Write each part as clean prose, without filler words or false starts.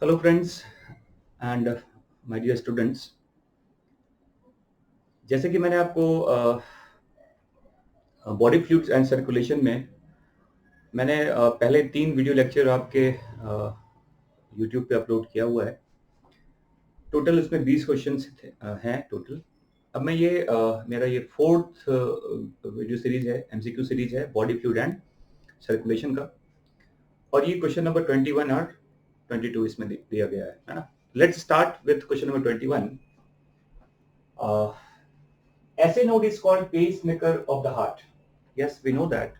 Hello friends and my dear students. जैसे कि मैंने आपको बॉडी फ्लूइड्स एंड सर्कुलेशन में मैंने पहले 3 वीडियो लेक्चर आपके यूट्यूब पे अपलोड किया हुआ है। टोटल इसमें 20 क्वेश्चंस हैं टोटल। अब मैं ये मेरा ये 4th वीडियो सीरीज है, एमसीक्यू सीरीज है बॉडी फ्लूइड एंड सर्कुलेशन का, और ये क्वेश्चन नंबर 21 और 22 इसमें दिया गया है ना। Let's start with question number 21। SA node is called pacemaker of the heart. Yes, we know that.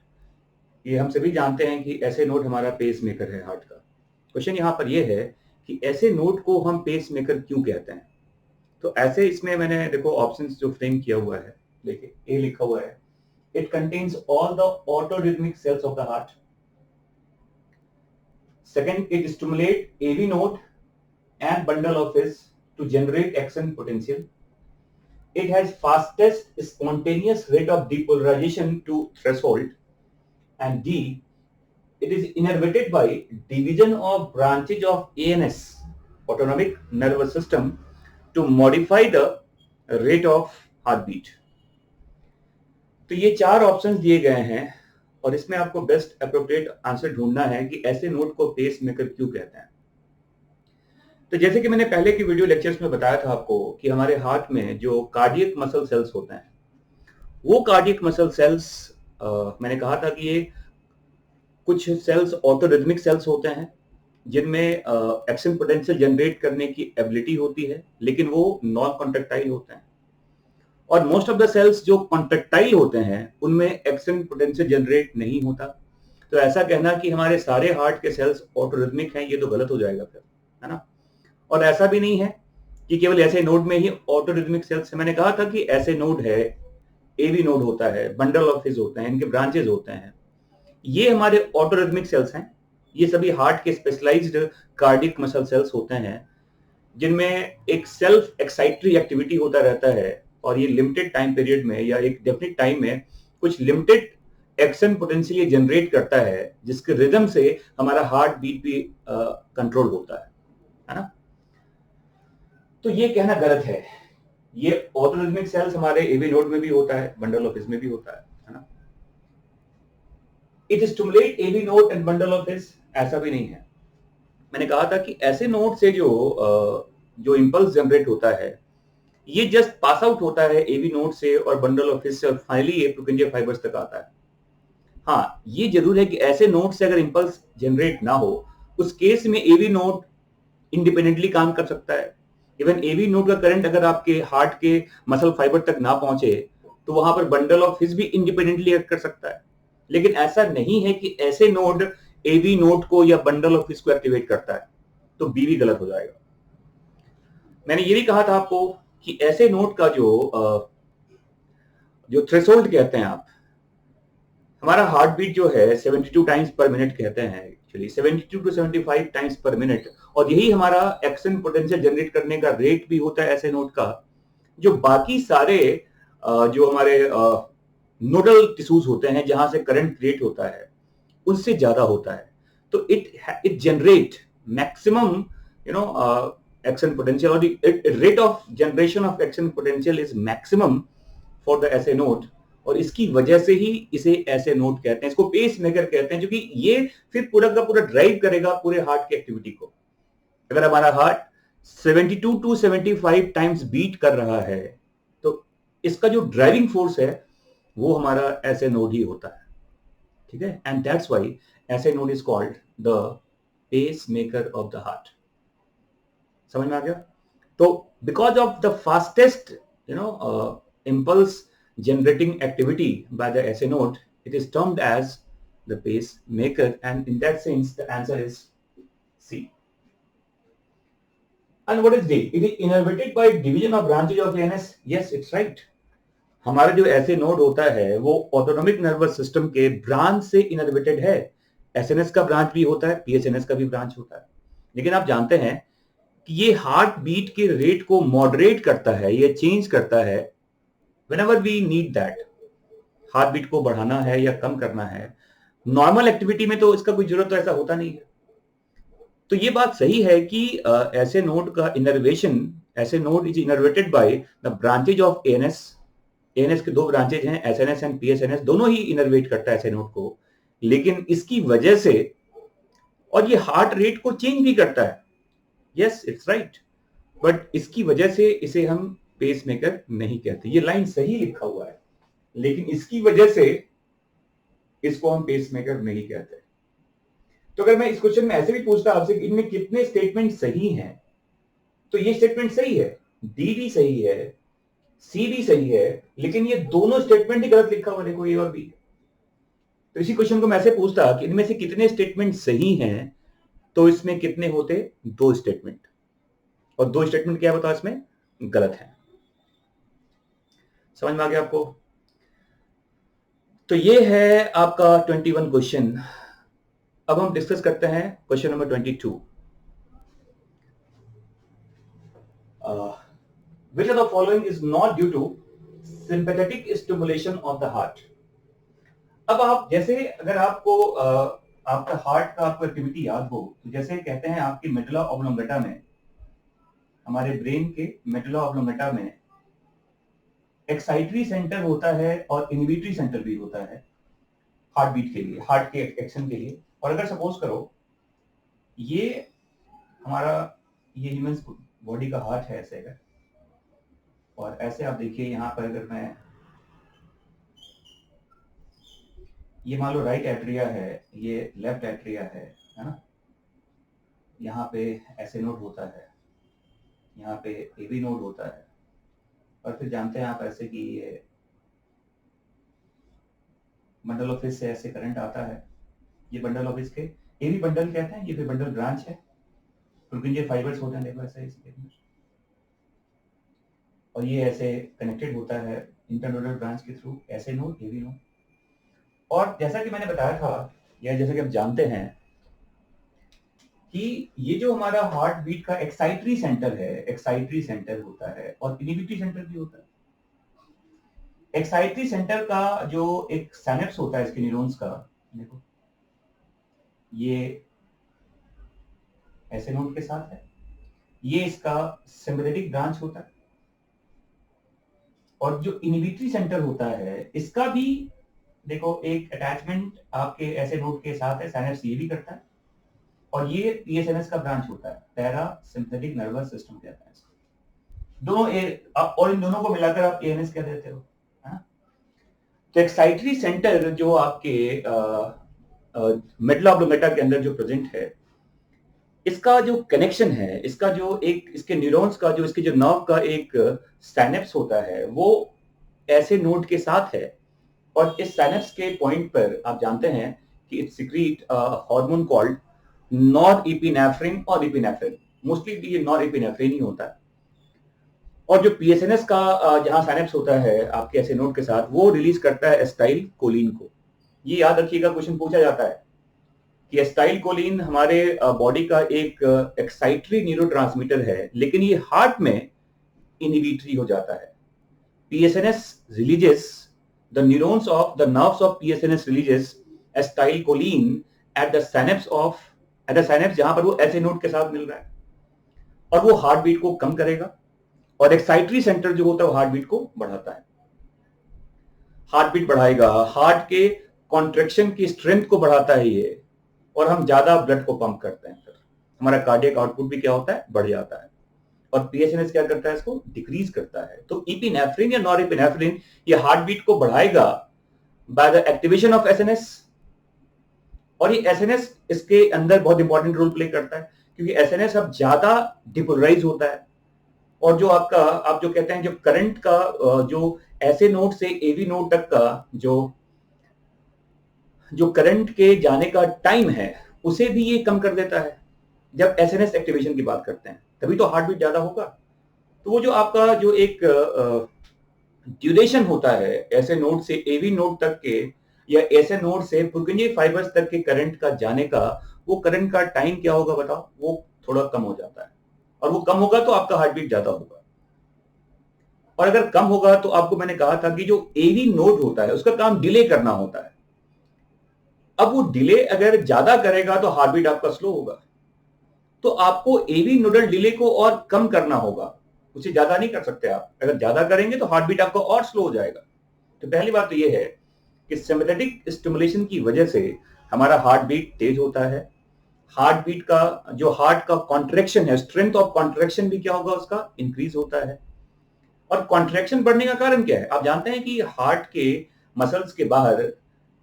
ये हम सभी जानते हैं कि SA node हमारा पेसमेकर है हार्ट का। क्वेश्चन यहाँ पर ये है कि SA node को हम पेसमेकर क्यों कहते हैं। तो ऐसे इसमें मैंने देखो ऑप्शंस जो फ्रेम किया हुआ है, देखिए ए लिखा हुआ है, it contains all the autorhythmic cells of the heart. Second, it stimulate AV node and bundle of his to generate action potential. It has fastest spontaneous rate of depolarization to threshold. And D, it is innervated by division of branches of ANS, autonomic nervous system, to modify the rate of heartbeat. तो ये 4 options दिए गए हैं और इसमें आपको best appropriate answer ढूंढना है कि ऐसे नोड को पेस मेकर क्यों कहते हैं। तो जैसे कि मैंने पहले की वीडियो लेक्चर्स में बताया था आपको कि हमारे हार्ट में जो कार्डियक मसल सेल्स होते हैं, वो कार्डियक मसल सेल्स मैंने कहा था कि ये कुछ सेल्स ऑटोरिथमिक सेल्स होते हैं जिनमें एक्शन पोटेंशियल जनरेट करने की एबिलिटी होती है, लेकिन वो नॉन कॉन्ट्रैक्टाइल होते हैं। और मोस्ट ऑफ द सेल्स जो कॉन्ट्रैक्टाइल होते हैं उनमें एक्शन पोटेंशियल जनरेट नहीं होता। तो ऐसा कहना कि हमारे सारे हार्ट के सेल्स ऑटोरिथमिक हैं, ये तो गलत हो जाएगा फिर, है ना। और ऐसा भी नहीं है कि केवल ऐसे नोड में ही ऑटोरिथमिक सेल्स है। मैंने कहा था कि ऐसे नोड है, एवी नोड होता है, बंडल ऑफ हिज होते हैं, इनके ब्रांचेस होते हैं, ये हमारे ऑटोरिथमिक सेल्स हैं। ये सभी हार्ट के स्पेशलाइज्ड कार्डियक मसल सेल्स होते हैं जिनमें एक सेल्फ एक्साइटरी एक्टिविटी होता रहता है और ये लिमिटेड टाइम पीरियड में या एक डेफिनेट टाइम में कुछ लिमिटेड एक्शन पोटेंशियल जनरेट करता है जिसके रिदम से हमारा हार्ट बीट भी कंट्रोल होता है ना। तो ये कहना गलत है। ये ऑटोरिथमिक सेल्स हमारे एवी नोड में भी होता है, बंडल ऑफ हिज में भी होता है ना। It stimulate AV node and bundle of His, ऐसा भी नहीं है। मैंने कहा था कि ऐसे नोड से जो इंपल्स जनरेट होता है ये जस्ट पास आउट होता है एवी नोड से और बंडल ऑफ हिज से और फाइनली ये प्रोकेंजिया फाइबर्स तक आता है। हाँ, ये जरूर है कि ऐसे नोड से अगर इंपल्स जनरेट ना हो उस केस में एवी नोड इंडिपेंडेंटली काम कर सकता है। इवन एवी नोड का करंट अगर आपके हार्ट के मसल फाइबर तक ना पहुंचे तो वहां पर बंडल ऑफ हिज भी इंडिपेंडेंटली एक्ट कर सकता है। लेकिन ऐसा नहीं है कि ऐसे नोड एवी नोड को या बंडल ऑफ हिज को एक्टिवेट करता है, तो बी भी गलत हो जाएगा। मैंने ये भी कहा था आपको कि ऐसे नोड का जो थ्रेशोल्ड कहते हैं आप, हमारा हार्ट बीट जो है 72 टाइम्स पर मिनट कहते हैं, actually 72 to 75 times per minute, और यही हमारा एक्शन पोटेंशियल जनरेट करने का रेट भी होता है ऐसे नोड का, जो बाकी सारे जो हमारे नोडल टिश्यूज होते हैं जहां से करंट क्रिएट होता है उससे ज्यादा होता है। तो it generate maximum action potential, और rate of generation of action potential is maximum for the SA node, और इसकी वजह से ही इसे ऐसे नोड कहते हैं, इसको पेस मेकर कहते हैं, क्योंकि ये फिर पूरा का पूरा ड्राइव करेगा पूरे हार्ट की एक्टिविटी को। अगर हमारा हार्ट 72 to 75 टाइम्स बीट कर रहा है तो इसका जो ड्राइविंग फोर्स है वो हमारा ऐसे नोड ही होता है, ठीक है। And that's why SA node is called the pace maker of the heart. समझ में आ गया? तो because of the fastest impulse generating activity by the SA node, it is termed as the pacemaker, and in that sense the answer is C. And what is D? It is innervated by division of branches of ANS. Yes, it's right. हमारा जो ऐसे node होता है वो autonomic nervous system के branch से innervated है। SNS का ब्रांच भी होता है, पीएसएनएस का भी ब्रांच होता है, लेकिन आप जानते हैं कि ये हार्ट बीट के रेट को मॉडरेट करता है, ये चेंज करता है whenever we need that। Heart beat को बढ़ाना है या कम करना है, नॉर्मल एक्टिविटी में तो इसका कोई जरूरत तो ऐसा होता नहीं है। तो ये बात सही है कि ऐसे नोड का इनर्वेशन, ऐसे node is innervated by the branches of ANS. ANS के दो ब्रांचेज हैं, एसएनएस एंड पीएसएनएस, दोनों ही इनर्वेट करता है ऐसे नोड को, लेकिन इसकी वजह से, और ये हार्ट रेट को चेंज भी करता है, यस इट्स राइट, बट इसकी वजह से इसे हम पेसमेकर नहीं कहते। ये लाइन सही लिखा हुआ है, लेकिन इसकी वजह से इसको हम पेसमेकर नहीं कहते। तो अगर मैं इस क्वेश्चन में ऐसे भी पूछता आपसे कि इनमें कितने स्टेटमेंट सही हैं, तो ये स्टेटमेंट सही है, डी भी सही है, सी भी सही है, लेकिन ये दोनों स्टेटमेंट ही गलत लिखा हुआ, देखो ए और बी। तो इसी क्वेश्चन को मैं ऐसे पूछता कि इनमें से कितने स्टेटमेंट सही हैं, तो इसमें कितने होते, 2 स्टेटमेंट, और 2 स्टेटमेंट क्या बताओ इसमें गलत है। समझ में आ गया आपको? तो ये है आपका 21 क्वेश्चन। अब हम डिस्कस करते हैं question number 22। Which of the following is not due to sympathetic stimulation of the heart? अब आप जैसे, अगर आपको आपका हार्ट का आपको एक्टिविटी याद हो, तो जैसे कहते हैं आपकी मेडुला ऑब्लोंगेटा में, हमारे ब्रेन के मेडुला ऑब्लोंगेटा में एक्साइटरी सेंटर होता है और इनहिबिटरी सेंटर भी होता है हार्ट बीट के लिए, हार्ट के एक्शन के लिए। और अगर सपोज करो ये हमारा, ये ह्यूमन बॉडी का हार्ट है ऐसे, अगर, और ऐसे आप देखिए यहाँ पर, अगर मैं, ये मान लो राइट एट्रिया है, ये लेफ्ट एट्रिया है ना, यहाँ पे ऐसे नोड होता है, यहाँ पे एबी नोड होता है, और फिर जानते हैं आप ऐसे कि ये बंडल ऑफ हिस से ऐसे करंट आता है, ये बंडल ऑफ हिस के एबी बंडल कहते हैं, ये फिर बंडल ब्रांच है, क्योंकि ये फाइबर्स होते हैं, देखो ऐसे इसके अंदर, और ये ऐसे कनेक्टेड होता है इंटरनोडल ब्रांच के थ्रू, ऐसे नोड एबी नोड। और जैसा कि मैंने बताया था, या जैसा कि आप जानते हैं कि ये जो हमारा हार्ट बीट का एक्साइटरी सेंटर है, एक्साइटरी सेंटर होता है और इनहिबिटरी सेंटर भी होता है। एक्साइटरी सेंटर का जो एक सिनेप्स होता है इसके न्यूरॉन्स का, देखो ये ऐसे नोड के साथ है, ये इसका सिंपैथेटिक ब्रांच होता है, और जो इनहिबिटरी सेंटर होता है इसका भी देखो एक अटैचमेंट आपके ऐसे नोड के साथ है, सिनेप्स ये भी करता है, और ये पीएसएनएस का ब्रांच होता है, पैरा सिंपैथेटिक नर्वस सिस्टम कहते हैं इसको। दोनों और इन दोनों को मिलाकर आप एएनएस कह देते हो, है? तो एक्साइटरी सेंटर जो आपके मेडुला ऑब्लोंगेटा के अंदर जो प्रेजेंट है, इसका जो कनेक्शन है, इसका जो एक, इसके न्यूरॉन्स का जो, इसके जो नर्व का एक सिनेप्स होता है, वो ऐसे नोड के साथ है, और इस सिनेप्स के पॉइंट पर आप जानते हैं कि it secrete hormone called norepinephrine और एपिनेफ्रिन, मोस्टली ये नॉरएपिनेफ्रिन ही होता है। और जो पीएसएनएस का जहां सिनेप्स होता है आपके ऐसे नोड के साथ, वो रिलीज करता है एसिटाइल कोलिन को। ये याद रखिएगा, क्वेश्चन पूछा जाता है कि एसिटाइल कोलिन हमारे बॉडी का एक एक्साइटरी न्यूरोट्रांसमीटर है, लेकिन ये हार्ट में इनहिबिटरी हो जाता है। पीएसएनएस releases, the neurons of the nerves of PSNS releases acetylcholine at the synapse जहां पर वो ऐसे नोड के साथ मिल रहा है, और वो हार्ट बीट को कम करेगा, और एक्साइटरी सेंटर जो होता है वो हार्ट बीट को बढ़ाता है। हार्ट बीट बढ़ाएगा, हार्ट के कॉन्ट्रैक्शन की स्ट्रेंथ को बढ़ाता है ये, और हम ज्यादा ब्लड को पंप करते हैं, फिर हमारा कार्डियक आउटपुट भी क्या होता है, बढ़ जाता है। और पीएसएनएस क्या करता है, इसको डिक्रीज करता है। तो एपिनेफ्रिन या नॉरएपिनेफ्रिन ये हार्ट बीट को बढ़ाएगा by the activation of SNS, और ये एसएनएस इसके अंदर बहुत इंपॉर्टेंट रोल प्ले करता है, क्योंकि एसएनएस अब ज्यादा डिपोलराइज होता है, और जो आपका, आप जो कहते हैं जो करंट का जो ऐसे नोड से एवी नोड तक का जो करंट के जाने का टाइम है, उसे भी ये कम कर देता है जब एसएनएस एक्टिवेशन की बात करते हैं, तभी तो हार्ट बीट ज्यादा होगा। तो वो जो आपका जो एक ड्यूरेशन होता है ऐसे नोड से एवी नोड तक के, या ऐसे नोड से पुर्किंजे फाइबर्स तक के करंट का जाने का, वो करंट का टाइम क्या होगा बताओ, वो थोड़ा कम हो जाता है, और वो कम होगा तो आपका हार्ट बीट ज्यादा होगा। और अगर कम होगा तो आपको मैंने कहा था कि जो एवी नोड होता है उसका काम डिले करना होता है। अब वो डिले अगर ज्यादा करेगा तो हार्ट बीट आपका स्लो होगा, तो आपको एवी नोडल डिले को और कम करना होगा, उसे ज्यादा नहीं कर सकते आप। अगर ज्यादा करेंगे तो हार्ट बीट आपका और स्लो हो जाएगा। तो पहली बात तो ये है कि सिम्पैथेटिक स्टिमुलेशन की वजह से हमारा हार्ट बीट तेज होता है। हार्ट बीट का जो हार्ट का कॉन्ट्रैक्शन है, स्ट्रेंथ ऑफ कॉन्ट्रैक्शन भी क्या होगा, उसका इंक्रीज होता है। और कॉन्ट्रैक्शन बढ़ने का कारण क्या है? आप जानते हैं कि हार्ट के मसल्स के बाहर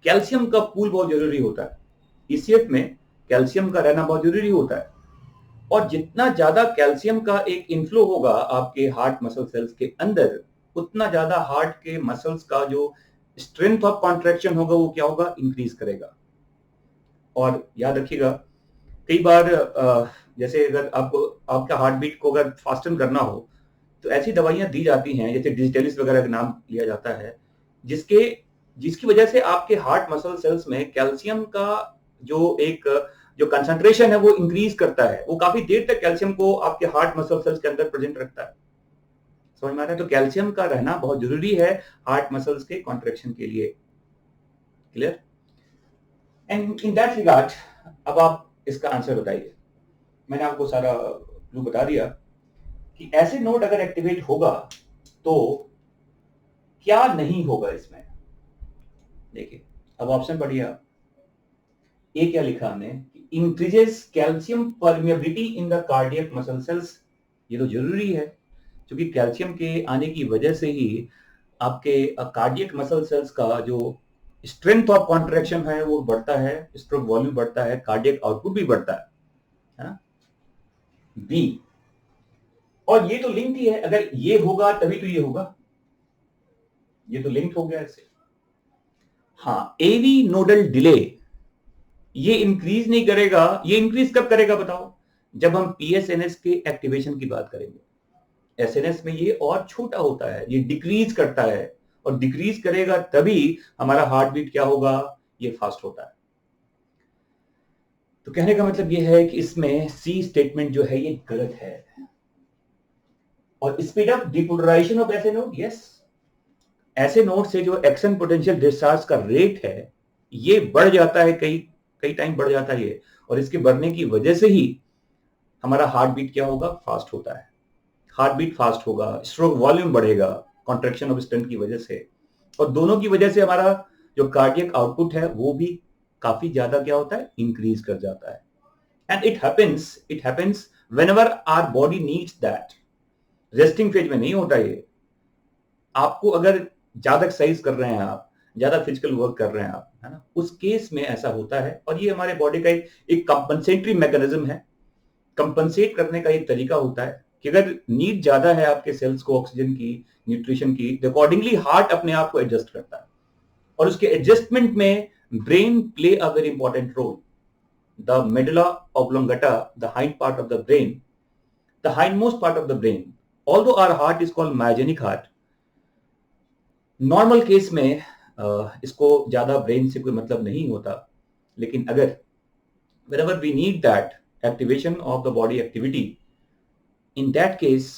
कैल्शियम का पूल बहुत जरूरी होता है। ईसीएफ में कैल्शियम का रहना बहुत जरूरी होता है, और जितना ज्यादा कैल्शियम का एक इनफ्लो होगा आपके हार्ट मसल सेल्स के अंदर, उतना ज्यादा हार्ट के मसल्स का जो स्ट्रेंथ ऑफ कॉन्ट्रैक्शन होगा वो क्या होगा, इंक्रीज करेगा। और याद रखिएगा, कई बार जैसे अगर आपको आपका हार्ट बीट को अगर फास्टन करना हो तो ऐसी दवाइयां दी जाती हैं, जैसे डिजिटलिस वगैरह का नाम लिया जाता है, जिसकी वजह से आपके हार्ट मसल सेल्स में कैल्शियम का जो कंसंट्रेशन है वो इंक्रीज करता है। वो काफी देर तक कैल्शियम को आपके हार्ट मसल सेल्स के अंदर प्रेजेंट रखता है। समझ में आ रहा है? तो कैल्शियम का रहना बहुत जरूरी है हार्ट मसल्स के कॉन्ट्रैक्शन के लिए। Clear? And in that regard अब आप इसका आंसर बताइए। मैंने आपको सारा क्लू बता दिया कि ऐसे नोड अगर एक्टिवेट होगा तो क्या नहीं होगा इसमें। देखिए, अब ऑप्शन पढ़िए आप। ए क्या लिखा हमने, increases calcium permeability in the cardiac muscle cells. ये तो जरूरी है, क्योंकि कैल्शियम के आने की वजह से ही आपके कार्डियक मसल सेल्स का जो स्ट्रेंथ ऑफ कॉन्ट्रैक्शन है वो बढ़ता है, स्ट्रोक वॉल्यूम बढ़ता है, कार्डियक आउटपुट भी बढ़ता है ना। बी, और ये तो लिंक ही है, अगर ये होगा तभी तो ये होगा, ये तो लिंक हो गया इससे। हाँ, एवी नोडल डिले ये इंक्रीज नहीं करेगा। ये इंक्रीज कब करेगा बताओ? जब हम पीएसएनएस के एक्टिवेशन की बात करेंगे। एसएनएस में ये और छोटा होता है, ये डिक्रीज करता है, और डिक्रीज करेगा तभी हमारा हार्ट बीट क्या होगा, ये फास्ट होता है। तो कहने का मतलब ये है कि इसमें सी स्टेटमेंट जो है ये गलत है। और स्पीड अप डिपोलराइजेशन ऑफ ऐसे नोड, यस, ऐसे नोड से जो एक्शन पोटेंशियल डिस्चार्ज का रेट है ये बढ़ जाता है, कई कई टाइम बढ़ जाता है ये, और इसके बढ़ने की वजह से ही हमारा हार्ट बीट क्या होगा, फास्ट होता है। हार्ट बीट फास्ट होगा, स्ट्रोक वॉल्यूम बढ़ेगा कॉन्ट्रैक्शन ऑफ स्टेंट की वजह से, और दोनों की वजह से हमारा जो कार्डियक आउटपुट है वो भी काफी ज्यादा क्या होता है, इंक्रीज कर जाता है। And it happens whenever our body needs that. Resting phase में नहीं होता ये। आपको अगर ज्यादा एक्सरसाइज कर रहे हैं, आप ज्यादा फिजिकल वर्क कर रहे हैं आप, है ना, उस केस में ऐसा होता है। और ये हमारे बॉडी का एक कंपनसेटरी मैकेनिज्म है। कंपनसेट करने का एक तरीका होता है कि अगर नीड ज्यादा है आपके सेल्स को ऑक्सीजन की, न्यूट्रिशन की, तो अकॉर्डिंगली हार्ट अपने आप को एडजस्ट करता है। और उसके एडजस्टमेंट में brain play a very important role. The medulla oblongata, the hind part of the brain, the hindmost part of the brain, although our heart is called myogenic heart, normal case में इसको ज्यादा brain से कोई मतलब नहीं होता। लेकिन अगर whenever we need that activation of the body activity, in that case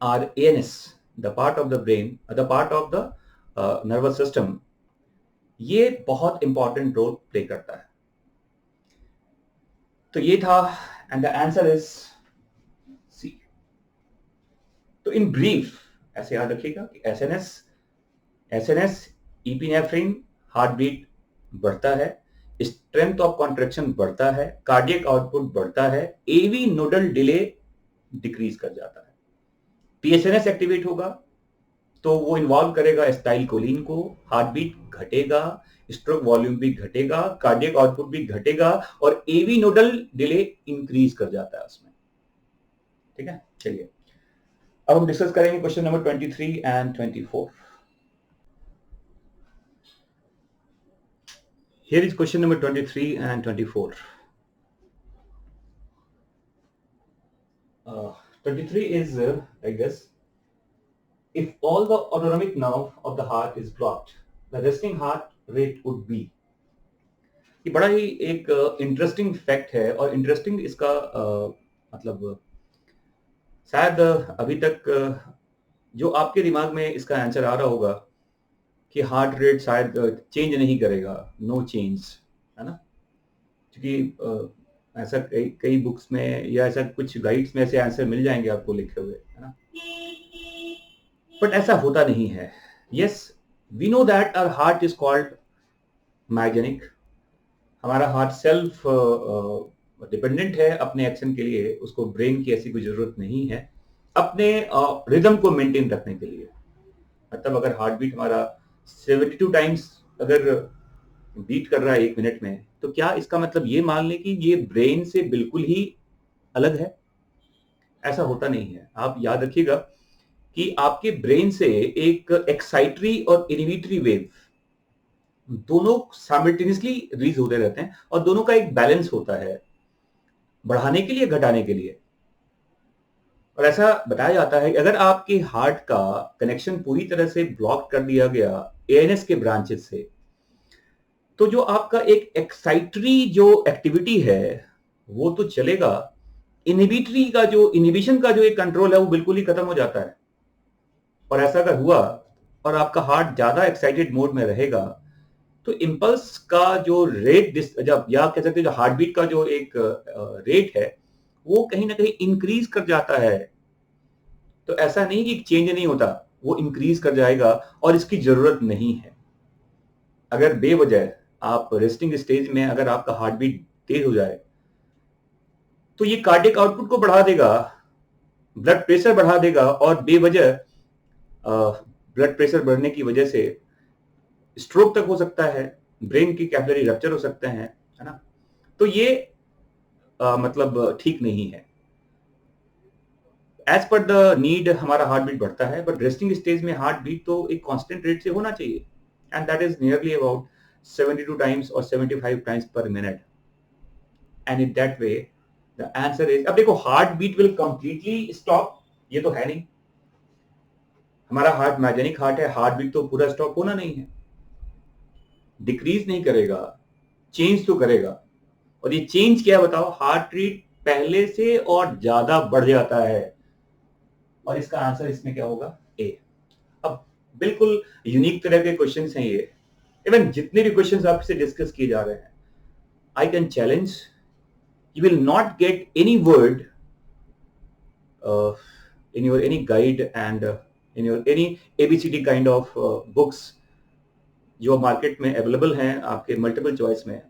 our ANS, the part of the brain, the part of the nervous system, ये बहुत इंपॉर्टेंट रोल प्ले करता है। तो ये था, and the answer is C. तो in brief ऐसे याद रखिएगा कि एसएनएस इपिनेफ्रिन, हार्ट बीट बढ़ता है, स्ट्रेंथ ऑफ कॉन्ट्रैक्शन बढ़ता है, कार्डियक आउटपुट बढ़ता है, एवी नोडल डिले डिक्रीज कर जाता है। पीएसएनएस एक्टिवेट होगा तो वो इन्वॉल्व करेगा एसिटाइलकोलिन को, हार्ट बीट घटेगा, स्ट्रोक वॉल्यूम भी घटेगा, कार्डियक आउटपुट भी घटेगा, और एवी नोडल डिले इंक्रीज कर जाता है उसमें। ठीक है, चलिए अब हम डिस्कस करेंगे question number 23 and 24। Here is question number 23 and 24. 23 is like this. If all the autonomic nerve of the heart is blocked, the resting heart rate would be. ये बड़ा ही एक इंटरेस्टिंग फैक्ट है, और इंटरेस्टिंग इसका मतलब शायद अभी तक जो आपके दिमाग में इसका आंसर आ रहा होगा कि हार्ट रेट शायद चेंज नहीं करेगा, नो चेंज, है ना, क्योंकि ऐसा कई कई बुक्स में या ऐसा कुछ गाइड्स में ऐसे आंसर मिल जाएंगे आपको लिखे हुए, है ना, बट ऐसा होता नहीं है. Yes, we know that our heart is called myogenic. हमारा हार्ट सेल्फ डिपेंडेंट है अपने एक्शन के लिए, उसको ब्रेन की ऐसी कोई जरूरत नहीं है अपने रिदम को मेंटेन रखने के लिए. मतलब अगर हार्ट बीट हमारा 72 टाइम्स अगर बीट कर रहा है 1 मिनट में, तो क्या इसका मतलब ये मान लें कि ये ब्रेन से बिल्कुल ही अलग है? ऐसा होता नहीं है. आप याद रखिएगा कि आपके ब्रेन से एक एक्साइटरी और इनहिबिटरी वेव दोनों साइमल्टेनियसली रिलीज होते रहते हैं और दोनों का एक बैलेंस होता है, बढ़ाने के लिए, घटाने के लिए. और ऐसा बताया जाता है कि अगर आपके हार्ट का कनेक्शन पूरी तरह से ब्लॉक कर दिया गया एएनएस के ब्रांचेस से, तो जो आपका एक एक्साइटरी जो एक्टिविटी है वो तो चलेगा, इनहिबिटरी का जो इनहिबिशन का जो एक कंट्रोल है वो बिल्कुल ही खत्म हो जाता है. और ऐसा अगर हुआ और आपका हार्ट ज्यादा एक्साइटेड मोड में रहेगा, तो इंपल्स का जो रेट जब या कह सकते हैं जो हार्ट बीट का जो एक रेट है वो कहीं ना कहीं इंक्रीज कर जाता है. तो ऐसा नहीं कि चेंज नहीं होता, वो इंक्रीज कर जाएगा और इसकी जरूरत नहीं है. अगर बेवजह आप रेस्टिंग स्टेज में अगर आपका हार्ट बीट तेज हो जाए तो ये कार्डियक आउटपुट को बढ़ा देगा, ब्लड प्रेशर बढ़ा देगा और बेवजह ब्लड प्रेशर बढ़ने की वजह से स्ट्रोक तक हो सकता है, ब्रेन की कैपिलरी रप्चर हो सकते हैं, है ना. तो ये मतलब ठीक नहीं है. एज पर द नीड हमारा हार्ट बीट बढ़ता है, बट रेस्टिंग स्टेज में हार्ट बीट तो एक कांस्टेंट रेट से होना चाहिए, and that is nearly about 72 times और 75 times per minute. And in that way the answer is, अब देखो heart beat will completely stop, ये तो है नहीं. हमारा हार्ट माइजेनिक हार्ट है, हार्ट बीट तो पूरा स्टॉप होना नहीं है, डिक्रीज नहीं करेगा, चेंज तो करेगा. और ये चेंज क्या बताओ? हार्ट रेट पहले से और ज्यादा बढ़ जाता है, और इसका आंसर इसमें क्या होगा? ए. अब बिल्कुल यूनिक तरह के क्वेश्चंस हैं ये. इवन जितने भी क्वेश्चंस आपसे डिस्कस किए जा रहे हैं, I can challenge, you will not get any word in your any guide and in your any ABCD kind of books जो मार्केट में अवेलेबल हैं आपके मल्टीपल चॉइस में.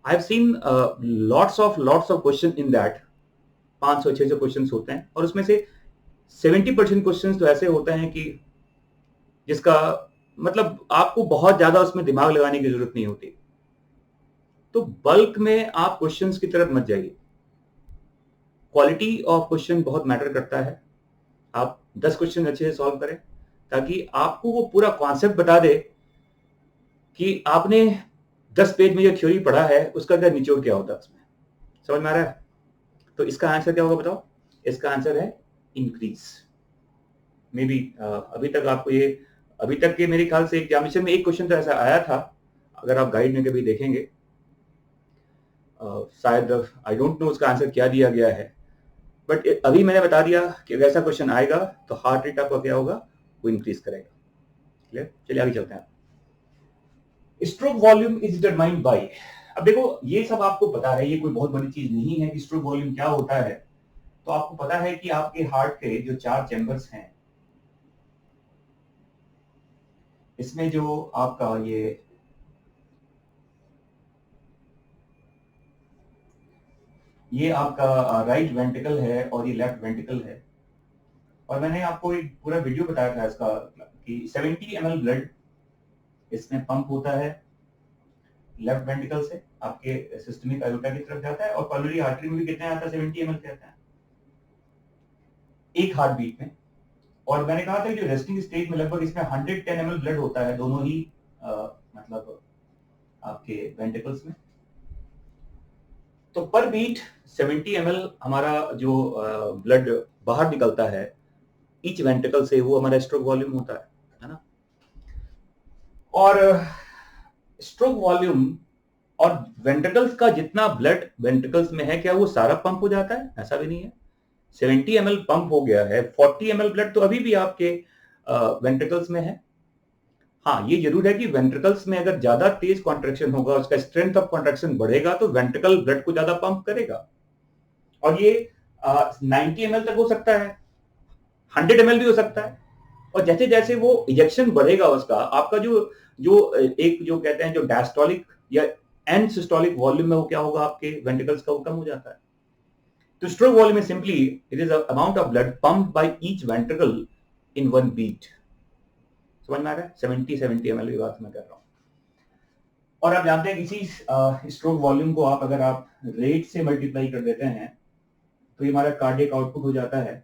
I have seen lots of question in that. 500-600 question होते हैं और उसमें से 70% क्वेश्चन तो ऐसे होते हैं कि जिसका मतलब आपको बहुत ज्यादा उसमें दिमाग लगाने की जरूरत नहीं होती. तो बल्क में आप क्वेश्चंस की तरफ मत जाइए. क्वालिटी ऑफ क्वेश्चन बहुत मैटर करता है. आप 10 क्वेश्चन अच्छे से सॉल्व करें ताकि आपको वो पूरा कॉन्सेप्ट बता दे कि आपने 10 पेज में जो थ्योरी पढ़ा है उसका क्या निचोड़ क्या होता है उसमें. समझ में आ रहा है? तो इसका आंसर क्या होगा बताओ? इसका आंसर है इंक्रीज. मे बी अभी तक आपको ये, अभी तक के मेरे ख्याल से एग्जामिनेशन में एक क्वेश्चन तो ऐसा आया था, अगर आप गाइड में कभी देखेंगे, शायद आई डोंट नो उसका आंसर क्या दिया गया है, बट अभी मैंने बता दिया कि अगर ऐसा क्वेश्चन आएगा तो हार्ट रेट आपका क्या होगा? वो इंक्रीज करेगा. क्लियर? चलिए आगे चलते हैं. Stroke volume is determined by, अब देखो ये सब आपको पता है, ये कोई बहुत बड़ी चीज नहीं है कि स्ट्रोक वॉल्यूम क्या होता है. तो आपको पता है कि आपके हार्ट के जो 4 चैम्बर्स हैं, इसमें जो आपका ये आपका राइट वेंट्रिकल है और ये लेफ्ट वेंट्रिकल है. और मैंने आपको एक पूरा वीडियो बताया था इसका कि 70 ml ब्लड इसमें पंप होता है लेफ्ट वेंट्रिकल से आपके सिस्टमिक आयोटा की तरफ जाता है, और पल्मोनरी आर्टरी में भी कितना आता है? 70 ml कहता है एक हार्ट बीट में. और मैंने कहा था कि जो रेस्टिंग स्टेज में लगभग इसमें 110 ml ब्लड होता है दोनों ही मतलब आपके वेंट्रिकल्स में. तो पर बीट 70 ml हमारा जो ब्लड बाहर निकलता है ईच वेंट्रिकल से, वो हमारा स्ट्रोक वॉल्यूम होता है ना. और स्ट्रोक वॉल्यूम और वेंट्रिकल्स का जितना ब्लड वेंट्रिकल्स में है, क्या वो सारा पंप हो जाता है? ऐसा भी नहीं है. 70 ml पंप हो गया है, 40 ml ब्लड तो अभी भी आपके वेंट्रिकल्स में है. हाँ, ये जरूर है कि वेंट्रिकल्स में अगर ज्यादा तेज कॉन्ट्रैक्शन होगा, उसका स्ट्रेंथ ऑफ कॉन्ट्रैक्शन बढ़ेगा तो वेंट्रिकल ब्लड को ज्यादा पंप करेगा। और ये 90 ml तक हो सकता है, 100 ml भी हो सकता है। और जैसे जैसे वो इजेक्शन बढ़ेगा उसका, आपका जो जो एक जो कहते हैं जो डायस्टोलिक या एंड सिस्टोलिक वॉल्यूम है वो क्या होगा, आपके वेंट्रिकल्स का वो कम हो जाता है। तो stroke volume is simply it is a amount of blood pumped by each ventricle in one beat। समझ में आ रहा है? 70 ml की बात मैं कर रहा हूँ। और आप जानते हैं इसी स्ट्रोक वॉल्यूम को अगर आप रेट से मल्टीप्लाई कर देते हैं तो ये हमारा कार्डियक आउटपुट हो जाता है।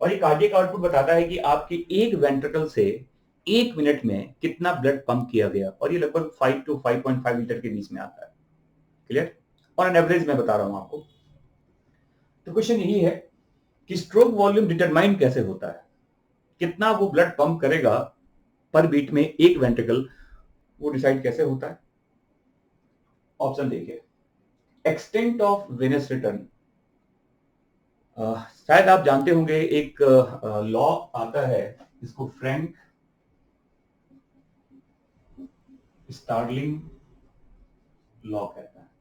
और ये कार्डियक आउटपुट बताता है कि आपके एक वेंट्रिकल से 1 मिनट में कितना ब्लड पंप किया गया, और ये लगभग 5 to 5.5 लीटर के बीच में आता है। क्लियर? और एन एवरेज मैं बता रहा हूं आपको। तो क्वेश्चन यही है कि स्ट्रोक वॉल्यूम डिटरमाइन कैसे होता है, कितना वो ब्लड पंप करेगा पर बीट में एक वेंट्रिकल, वो डिसाइड कैसे होता है। ऑप्शन देखिए, एक्सटेंट ऑफ वेनस रिटर्न। शायद आप जानते होंगे एक लॉ आता है जिसको फ्रैंक स्टार्लिंग लॉ कहता है।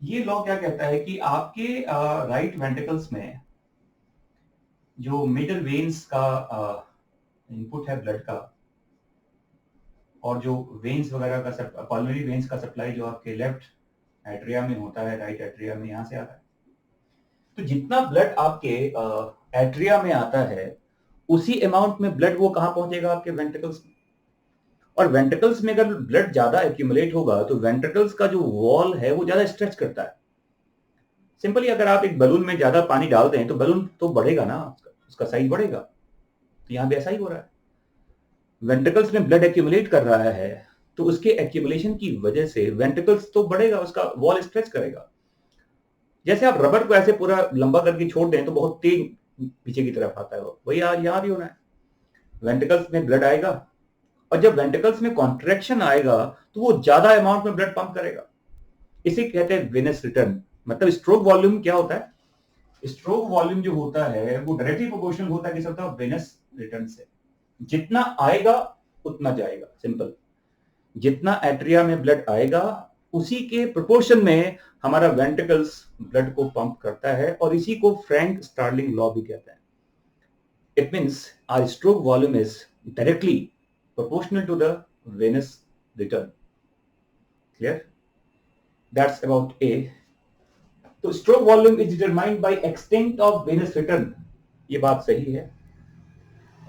ये लॉ क्या कहता है कि आपके राइट वेंट्रिकल्स में जो मिडल वेन्स का इनपुट है ब्लड का, और जो वेन्स वगैरह का पल्मोनरी वेन्स का सप्लाई जो आपके लेफ्ट एट्रिया में होता है, राइट एट्रिया में यहां से आता है। तो जितना ब्लड आपके एट्रिया में आता है उसी अमाउंट में ब्लड वो कहां पहुंचेगा, आपके वेंट्रिकल्स में। और वेंट्रिकल्स में अगर ब्लड ज्यादा एक्यूमुलेट होगा तो वेंट्रिकल्स का जो वॉल है वो ज्यादा स्ट्रेच करता है। सिंपली अगर आप एक बलून में ज्यादा पानी डाल दें तो बलून तो बढ़ेगा ना, उसका साइज बढ़ेगा। तो यहां भी ऐसा ही हो रहा है, वेंट्रिकल्स में ब्लड एक्यूमुलेट कर रहा है तो उसके एक्यूमुलेशन की वजह से वेंट्रिकल्स तो बढ़ेगा, उसका वॉल स्ट्रेच करेगा। जैसे आप रबर को ऐसे पूरा लंबा करके छोड़ दें तो बहुत तेज पीछे की तरफ आता है, वही यहां भी होना है। वेंट्रिकल्स में ब्लड आएगा और जब वेंट्रिकल्स में कॉन्ट्रैक्शन आएगा तो वो ज्यादा अमाउंट में ब्लड पंप करेगा। इसे कहते हैं वेनस रिटर्न। मतलब स्ट्रोक वॉल्यूम क्या होता है, स्ट्रोक वॉल्यूम जो होता है वो डायरेक्टली प्रोपोर्शनल होता है किस होता है, वेनस रिटर्न से। जितना आएगा उतना जाएगा, सिंपल। जितना एट्रिया में ब्लड आएगा उसी के प्रोपोर्शन में हमारा वेंट्रिकल्स ब्लड को पंप करता है, और इसी को फ्रैंक स्टार्लिंग लॉ भी कहते हैं। It means our stroke volume is directly proportional to the venous return। Clear? That's about A। तो stroke volume is determined by extent of venous return। ये बात सही है।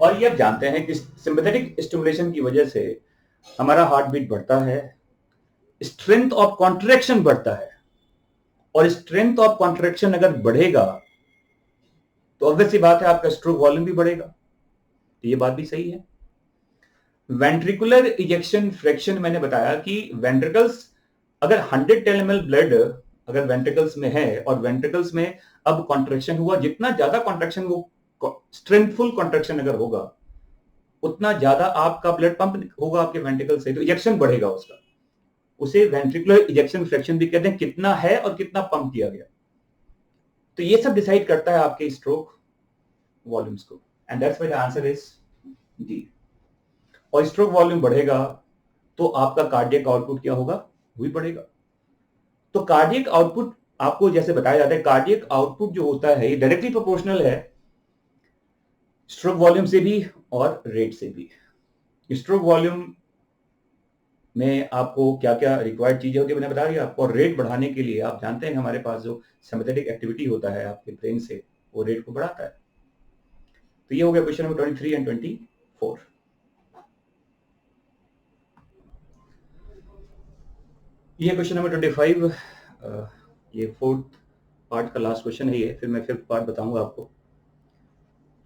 और ये आप जानते हैं कि सिंपैथेटिक स्टिमुलेशन की वजह से हमारा हार्ट बीट बढ़ता है, स्ट्रेंथ ऑफ कॉन्ट्रैक्शन बढ़ता है, और स्ट्रेंथ ऑफ कॉन्ट्रैक्शन अगर बढ़ेगा तो ऑब्वियस सी बात है आपका स्ट्रोक वॉल्यूम भी बढ़ेगा। तो ये बात भी सही है। वेंट्रिकुलर इजेक्शन फ्रैक्शन मैंने बताया कि वेंट्रिकल्स अगर 110 ml ब्लड अगर वेंट्रिकल्स में है और वेंट्रिकल्स में अब कॉन्ट्रैक्शन हुआ, जितना ज्यादा कॉन्ट्रैक्शन वो स्ट्रेंथफुल कॉन्ट्रैक्शन अगर होगा उतना ज्यादा आपका ब्लड पंप होगा आपके वेंट्रिकल से, तो इजेक्शन बढ़ेगा उसका। उसे वेंट्रिकुलर इजेक्शन फ्रैक्शन भी कहते हैं, कितना है और कितना पंप किया गया। तो ये सब डिसाइड करता है आपके स्ट्रोक वॉल्यूम्स को, and that's why the answer is D. और स्ट्रोक वॉल्यूम बढ़ेगा तो आपका कार्डियक आउटपुट क्या होगा, वो भी बढ़ेगा। तो कार्डियक आउटपुट आपको जैसे बताया जाता है, कार्डियक आउटपुट जो होता है ये डायरेक्टली प्रोपोर्शनल है स्ट्रोक वॉल्यूम से भी और रेट से भी। स्ट्रोक वॉल्यूम में आपको क्या क्या रिक्वायर्ड चीजें होती है मैंने बता दिया आपको। और रेट बढ़ाने के लिए आप जानते हैं हमारे पास जो सिंपैथेटिक एक्टिविटी होता है आपके ब्रेन से, वो रेट को बढ़ाता है। तो ये हो गया क्वेश्चन नंबर 23 एंड 24। ये क्वेश्चन नंबर 25, ये फोर्थ पार्ट का लास्ट क्वेश्चन है ये, फिर मैं फिफ्थ पार्ट बताऊंगा आपको।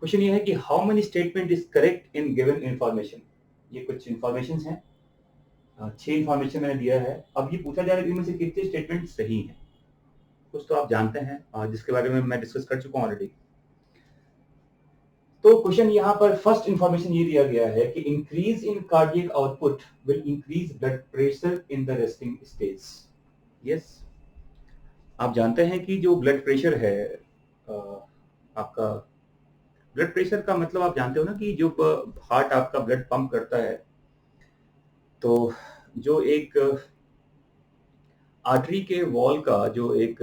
क्वेश्चन ये है कि how many statement is correct in given information. ये कुछ इंफॉर्मेशन है, 6 इंफॉर्मेशन मैंने दिया है। अब ये पूछा जा रहा है इनमें से कितने स्टेटमेंट सही हैं। कुछ तो आप जानते हैं जिसके बारे में मैं डिस्कस कर चुका हूं ऑलरेडी। तो क्वेश्चन यहाँ पर फर्स्ट इंफॉर्मेशन ये दिया गया है कि increase in cardiac output will increase blood pressure in the resting stage. Yes, आप जानते हैं कि जो ब्लड प्रेशर है आपका ब्लड प्रेशर का मतलब आप जानते हो ना कि जो हार्ट आपका ब्लड पंप करता है, तो जो एक आर्टरी के वॉल का जो एक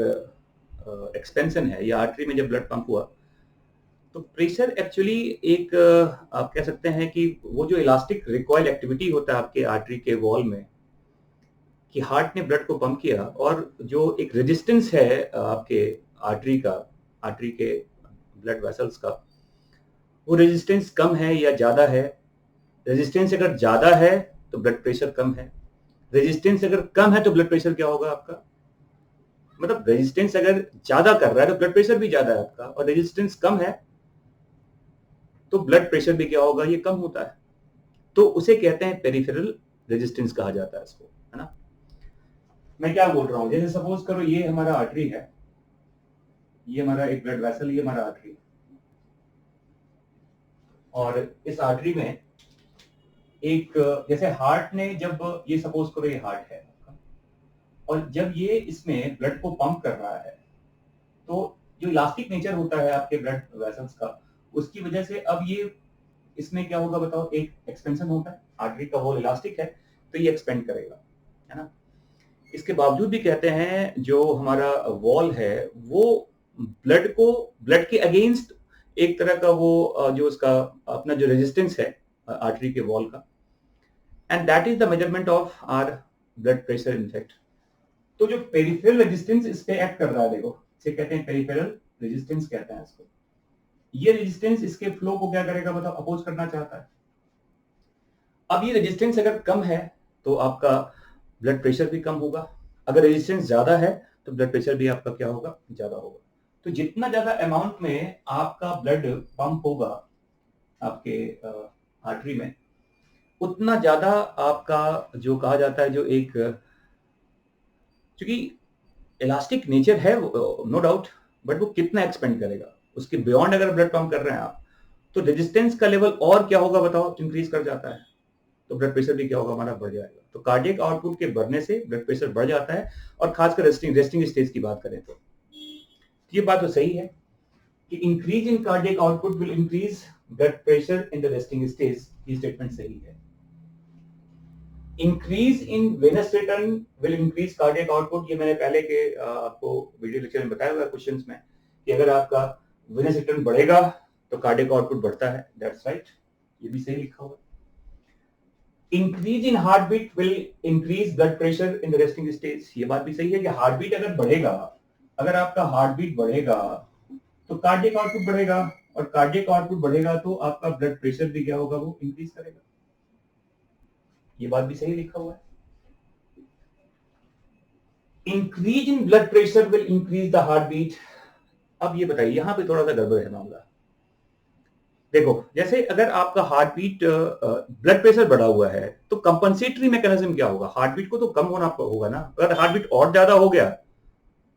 एक्सपेंशन है, या आर्टरी में जब ब्लड पंप हुआ, तो प्रेशर एक्चुअली एक आप कह सकते हैं कि वो जो इलास्टिक रिकॉइल एक्टिविटी होता है आपके आर्टरी के वॉल में, कि हार्ट ने ब्लड को पंप किया, और जो एक रेजिस्टेंस है आपके आर्टरी का, आर्टरी के ब्लड वेसल्स का, वो रेजिस्टेंस कम है या ज्यादा है। रेजिस्टेंस अगर ज्यादा है तो ब्लड प्रेशर कम है, रेजिस्टेंस अगर कम है तो ब्लड प्रेशर क्या होगा आपका, मतलब रेजिस्टेंस अगर ज्यादा कर रहा है तो ब्लड प्रेशर भी ज्यादा है आपका, और रेजिस्टेंस कम है तो ब्लड प्रेशर भी क्या होगा, ये कम होता है। तो उसे कहते हैं पेरिफेरल रेजिस्टेंस कहा जाता है इसको, है ना। मैं क्या बोल रहा हूं, जैसे सपोज करो ये हमारा आर्टरी है, ये हमारा एक ब्लड वेसल, ये हमारा आर्टरी, और इस आर्टरी में एक, जैसे हार्ट ने जब, ये सपोज करो ये हार्ट है आपका, और जब ये इसमें ब्लड को पंप कर रहा है, तो जो इलास्टिक नेचर होता है आपके ब्लड वेसल्स का, उसकी वजह से अब ये इसमें क्या होगा बताओ, एक एक्सपेंशन होता है, आर्टरी का वॉल इलास्टिक है तो ये एक्सपेंड करेगा, है ना। इसके बावजूद भी कहते हैं जो हमारा वॉल है वो ब्लड के अगेंस्ट एक तरह का वो जो उसका अपना जो रेजिस्टेंस है आर्टरी के वॉल का, and that is the measurement of our blood pressure in fact. तो जो पेरिफेरल रेजिस्टेंस इस पे एक्ट कर रहा है, देखो इसे कहते हैं पेरिफेरल रेजिस्टेंस कहते हैं इसको। ये रेजिस्टेंस इसके फ्लो को क्या करेगा बताओ, अपोज करना चाहता है। अब ये रेजिस्टेंस अगर कम है तो आपका ब्लड प्रेशर भी कम होगा, अगर रेजिस्टेंस ज्यादा है तो ब्लड प्रेशर भी आपका क्या होगा, ज्यादा होगा। तो जितना ज्यादा अमाउंट में आपका ब्लड पंप होगा आपके आर्टरी में, उतना ज्यादा आपका जो कहा जाता है, जो एक, क्योंकि इलास्टिक नेचर है नो डाउट, बट वो कितना एक्सपेंड करेगा, उसके बियॉन्ड अगर ब्लड पंप कर रहे हैं आप, तो रेजिस्टेंस का लेवल और क्या होगा बताओ, इंक्रीज कर जाता है, तो ब्लड प्रेशर भी क्या होगा हमारा, बढ़ जाएगा। तो कार्डियक आउटपुट के बढ़ने से ब्लड प्रेशर बढ़ जाता है, और खासकर रेस्टिंग स्टेज की बात करें तो ये बात तो सही है कि increase in cardiac output will increase blood pressure in the resting stage, ये स्टेटमेंट सही है। Increase in Venus return will increase cardiac output, ये मैंने पहले के आपको वीडियो लेक्चर में बताया हुआ है क्वेश्चंस में, कि अगर आपका वेनस रिटर्न बढ़ेगा तो कार्डियक आउटपुट बढ़ता है, दैट्स राइट, ये भी सही लिखा हुआ है। Increase in heart beat will increase blood pressure in the resting stage, ये बात भी सही है कि हार्ट बीट अगर बढ़ेगा, अगर आपका हार्ट बीट बढ़ेगा तो कार्डियक आउटपुट बढ़ेगा, और कार्डियक आउटपुट बढ़ेगा तो आपका ब्लड प्रेशर भी क्या होगा, वो इंक्रीज करेगा, ये बात भी सही लिखा हुआ है। Increase in blood pressure will increase the heart beat. अब ये बताइए, यहां पे थोड़ा सा गड़बड़ है मामला। देखो जैसे अगर आपका हार्ट बीट, ब्लड प्रेशर बढ़ा हुआ है, तो कंपनसेटरी मैकेनिज्म क्या होगा, हार्ट बीट को तो कम होना होगा ना। अगर हार्ट बीट और ज्यादा हो गया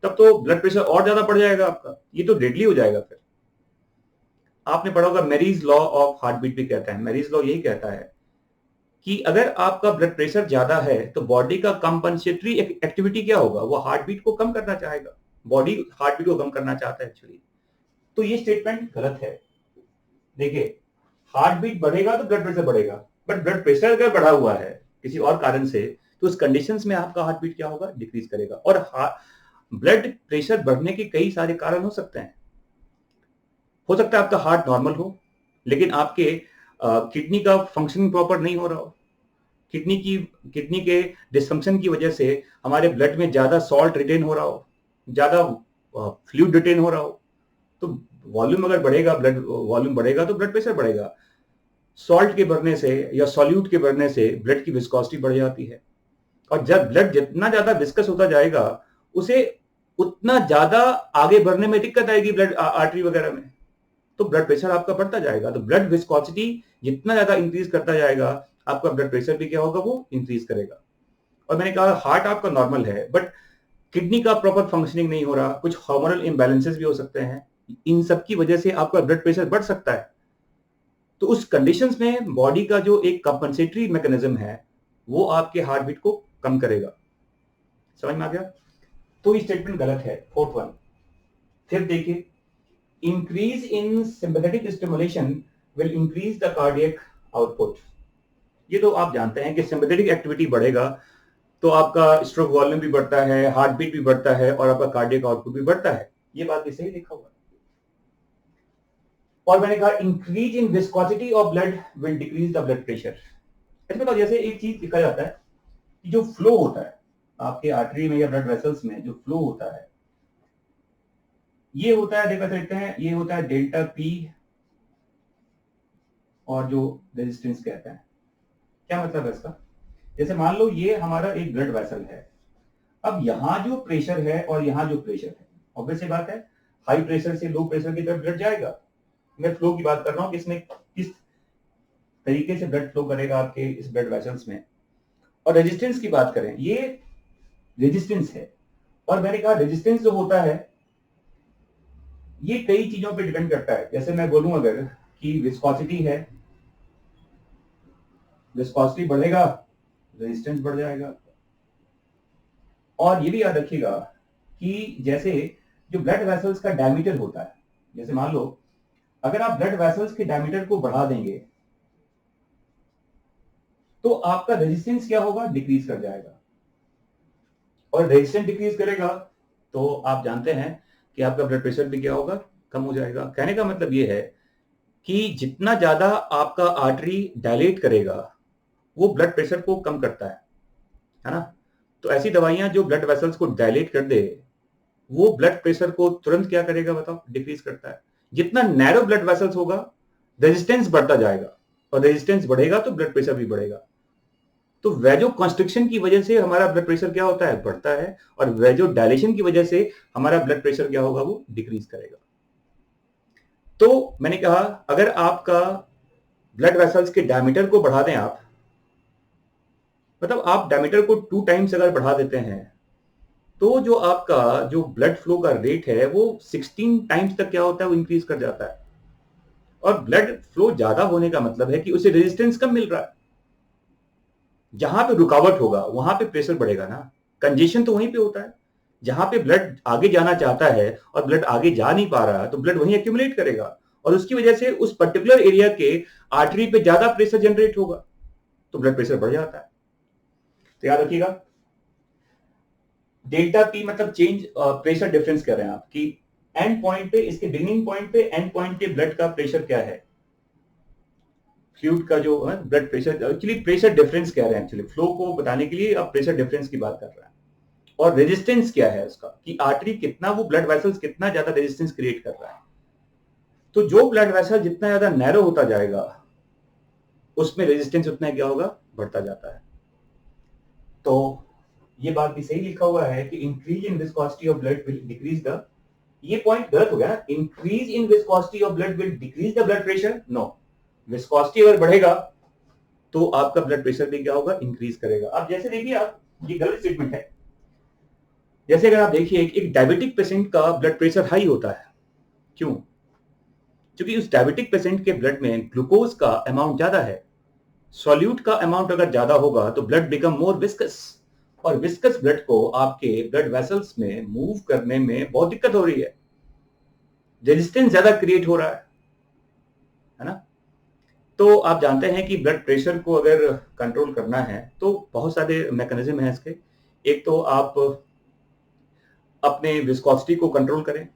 तब तो ब्लड प्रेशर और ज्यादा बढ़ जाएगा आपका, ये तो डेडली हो जाएगा फिर। आपने पढ़ा होगा Marey's law of heart beat भी कहता है, मैरीज लॉ यही कहता है कि अगर आपका ब्लड प्रेशर ज्यादा है तो बॉडी का कंपनसेटरी एक्टिविटी क्या होगा, वो हार्ट बीट को कम करना चाहेगा, बॉडी हार्ट बीट को कम करना चाहता है एक्चुअली। तो ये स्टेटमेंट गलत है। देखिए हार्ट बीट बढ़ेगा तो ब्लड प्रेशर बढ़ेगा, बट ब्लड प्रेशर अगर बढ़ा हुआ है किसी और कारण से, तो उस कंडीशंस में आपका हार्ट बीट क्या होगा, डिक्रीज करेगा। और ब्लड प्रेशर बढ़ने के कई सारे कारण हो सकते हैं। हो सकता है आपका हार्ट नॉर्मल हो, लेकिन आपके किडनी का फंक्शनिंग प्रॉपर नहीं हो रहा हो, किडनी के डिसफंक्शन की वजह से हमारे ब्लड में ज्यादा सॉल्ट रिटेन हो रहा हो, ज्यादा फ्लूइड रिटेन हो रहा हो, तो वॉल्यूम अगर बढ़ेगा, ब्लड वॉल्यूम बढ़ेगा तो ब्लड प्रेशर बढ़ेगा। सॉल्ट के बढ़ने से या सॉल्यूट के बढ़ने से ब्लड की विस्कोसिटी बढ़ जाती है, और जब ब्लड जितना ज्यादा विस्कस होता जाएगा, उसे उतना ज्यादा आगे बढ़ने में दिक्कत आएगी ब्लड आर्टरी वगैरह में, तो ब्लड प्रेशर आपका बढ़ता जाएगा। तो ब्लड विस्कोसिटी जितना ज्यादा इंक्रीज करता जाएगा, आपका ब्लड प्रेशर भी क्या होगा, वो इंक्रीज करेगा। और मैंने कहा हार्ट आपका नॉर्मल है, बट किडनी का प्रॉपर फंक्शनिंग नहीं हो रहा, कुछ हार्मोनल इम्बैलेंसेस भी हो सकते हैं, इन सब की वजह से आपका ब्लड प्रेशर बढ़ सकता है। तो उस कंडीशंस में बॉडी का जो एक कंपनसेटरी मैकेनिज्म है, वो आपके हार्ट बीट को कम करेगा। समझ में आ गया? तो ये स्टेटमेंट गलत है, फोर्थ वन। फिर देखिए, increase in sympathetic stimulation will increase the cardiac output. ये तो आप जानते हैं कि sympathetic activity बढ़ेगा तो आपका स्ट्रोक वॉल्यूम भी बढ़ता है, हार्ट बीट भी बढ़ता है और आपका कार्डियक आउटपुट भी बढ़ता है। ये बात भी सही लिखा हुआ है। और मैंने कहा increase in viscosity of blood will decrease the blood pressure. इसमें तो जैसे एक चीज लिखा जाता है कि जो फ्लो होता है आपके आर्टरी में या ब्लड वेसल्स में, जो फ्लो होता है ये होता है, देखते हैं, ये होता है डेल्टा पी और जो रेजिस्टेंस कहते हैं। क्या मतलब है इसका? जैसे मान लो ये हमारा एक ब्लड वेसल है, अब यहां जो प्रेशर है और यहां जो प्रेशर है, ऑब्वियस सी बात है हाई प्रेशर से लो प्रेशर की तरफ ब्लड जाएगा। मैं फ्लो की बात कर रहा हूं कि इसमें किस तरीके से ब्लड फ्लो करेगा आपके इस ब्लड वेसल्स में। और रेजिस्टेंस की बात करें, ये रेजिस्टेंस है और मैंने कहा रेजिस्टेंस जो होता है ये कई चीजों पे डिपेंड करता है। जैसे मैं बोलूं अगर कि विस्कोसिटी है, विस्कोसिटी बढ़ेगा रेजिस्टेंस बढ़ जाएगा। और ये भी याद रखिएगा कि जैसे जो ब्लड वेसल्स का डायमीटर होता है, जैसे मान लो अगर आप ब्लड वेसल्स के डायमीटर को बढ़ा देंगे तो आपका रेजिस्टेंस क्या होगा? डिक्रीज कर जाएगा। और रेजिस्टेंस डिक्रीज करेगा तो आप जानते हैं कि आपका ब्लड प्रेशर भी क्या होगा? कम हो जाएगा। कहने का मतलब ये है कि जितना ज्यादा आपका आर्टरी डायलेट करेगा वो ब्लड प्रेशर को कम करता है ना? तो ऐसी दवाइयां जो ब्लड वेसल्स को डायलेट कर दे वो ब्लड प्रेशर को तुरंत क्या करेगा बताओ? डिक्रीज करता है। जितना नैरो ब्लड वेसल्स होगा रेजिस्टेंस बढ़ता जाएगा और रेजिस्टेंस बढ़ेगा तो ब्लड प्रेशर भी बढ़ेगा। तो वेजो कंस्ट्रिक्शन की वजह से हमारा ब्लड प्रेशर क्या होता है? बढ़ता है। और वेजो डायलेशन की वजह से हमारा ब्लड प्रेशर क्या होगा? वो डिक्रीज करेगा। तो मैंने कहा अगर आपका ब्लड वेसल्स के डायमीटर को बढ़ा दें आप, मतलब आप डायमीटर को 2 टाइम्स अगर बढ़ा देते हैं तो जो आपका जो ब्लड फ्लो का रेट है वो 16 टाइम्स तक क्या होता है? वो इंक्रीज कर जाता है। और ब्लड फ्लो ज्यादा होने का मतलब है कि उसे रेजिस्टेंस कम मिल रहा है। जहां पे रुकावट होगा वहां पे प्रेशर बढ़ेगा ना। कंजेशन तो वहीं पे होता है जहां पे ब्लड आगे जाना चाहता है और ब्लड आगे जा नहीं पा रहा तो ब्लड वहीं एक्यूमुलेट करेगा और उसकी वजह से उस पर्टिकुलर एरिया के आर्टरी पे ज्यादा प्रेशर जनरेट होगा तो ब्लड प्रेशर बढ़ जाता है। तो याद रखिएगा डेल्टा पी मतलब चेंज प्रेशर डिफरेंस कर रहे हैं आप कि एंड पॉइंट पे, इसके बिगिनिंग पॉइंट पे एंड पॉइंट पे ब्लड का प्रेशर क्या है, फ्लूइड का जो blood pressure, actually pressure difference कह रहे हैं। एक्चुअली फ्लो को बताने के लिए आप प्रेशर डिफरेंस की बात कर रहे हैं। और रेजिस्टेंस क्या है उसका कि आर्टरी कितना, वो ब्लड वेसल्स कितना ज्यादा रेजिस्टेंस क्रिएट कर रहा है। तो जो ब्लड वेसल जितना ज्यादा नैरो होता जाएगा उसमें रेजिस्टेंस उतना क्या होगा? बढ़ता जाता है। तो ये बात भी सही लिखा हुआ है कि increase in viscosity of blood will decrease the, ये पॉइंट गलत हो गया ना, increase in viscosity of blood will decrease the blood pressure. No, viscosity अगर बढ़ेगा तो आपका ब्लड प्रेशर भी क्या होगा? इंक्रीज करेगा। अब जैसे देखिए आप, ये गलत स्टेटमेंट है। जैसे अगर आप देखिए एक डायबिटिक पेशेंट का ब्लड प्रेशर हाई होता है, क्यों? क्योंकि उस डायबिटिक पेशेंट के ब्लड में ग्लूकोज का अमाउंट ज्यादा है। सॉल्यूट का अमाउंट अगर ज्यादा होगा तो ब्लड बिकम मोर विस्कस, और विस्कस ब्लड को आपके ब्लड वेसल्स में मूव करने में बहुत दिक्कत हो रही है, रेजिस्टेंस ज्यादा क्रिएट हो रहा है ना? तो आप जानते हैं कि ब्लड प्रेशर को अगर कंट्रोल करना है तो बहुत सारे मैकेनिज्म हैं इसके। एक तो आप अपने विस्कोसिटी को कंट्रोल करें।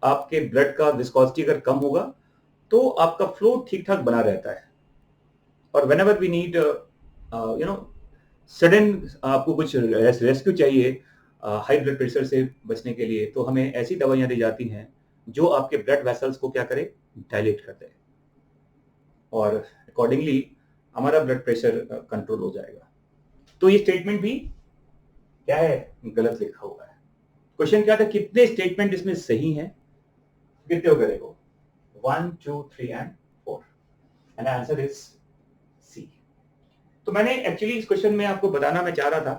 आपके ब्लड का विस्कोसिटी अगर कम होगा तो आपका फ्लो ठीक ठाक बना रहता है। और व्हेनेवर वी नीड सडन आपको कुछ रेस्क्यू चाहिए हाई ब्लड प्रेशर से बचने के लिए, तो हमें ऐसी दवाइयां दी जाती हैं जो आपके ब्लड वेसल्स को क्या करे? डायलेट कर दे, और अकॉर्डिंगली हमारा ब्लड प्रेशर कंट्रोल हो जाएगा। तो ये स्टेटमेंट भी क्या है? गलत लिखा हुआ है। क्वेश्चन क्या था? कितने स्टेटमेंट इसमें सही हैं? कितने हो गए? 1 2 3 and 4 and answer is C. तो मैंने एक्चुअली इस क्वेश्चन में आपको बताना मैं चाह रहा था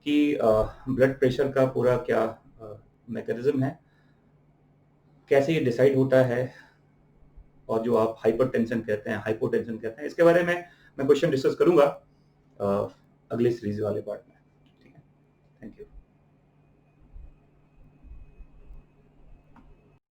कि ब्लड प्रेशर का पूरा क्या मैकेनिज्म है, कैसे ये डिसाइड होता है, और जो आप हाइपरटेंशन कहते हैं, हाइपोटेंशन कहते हैं, इसके बारे में मैं क्वेश्चन डिस्कस करूंगा अगले सीरीज वाले पार्ट में। ठीक है, थैंक यू।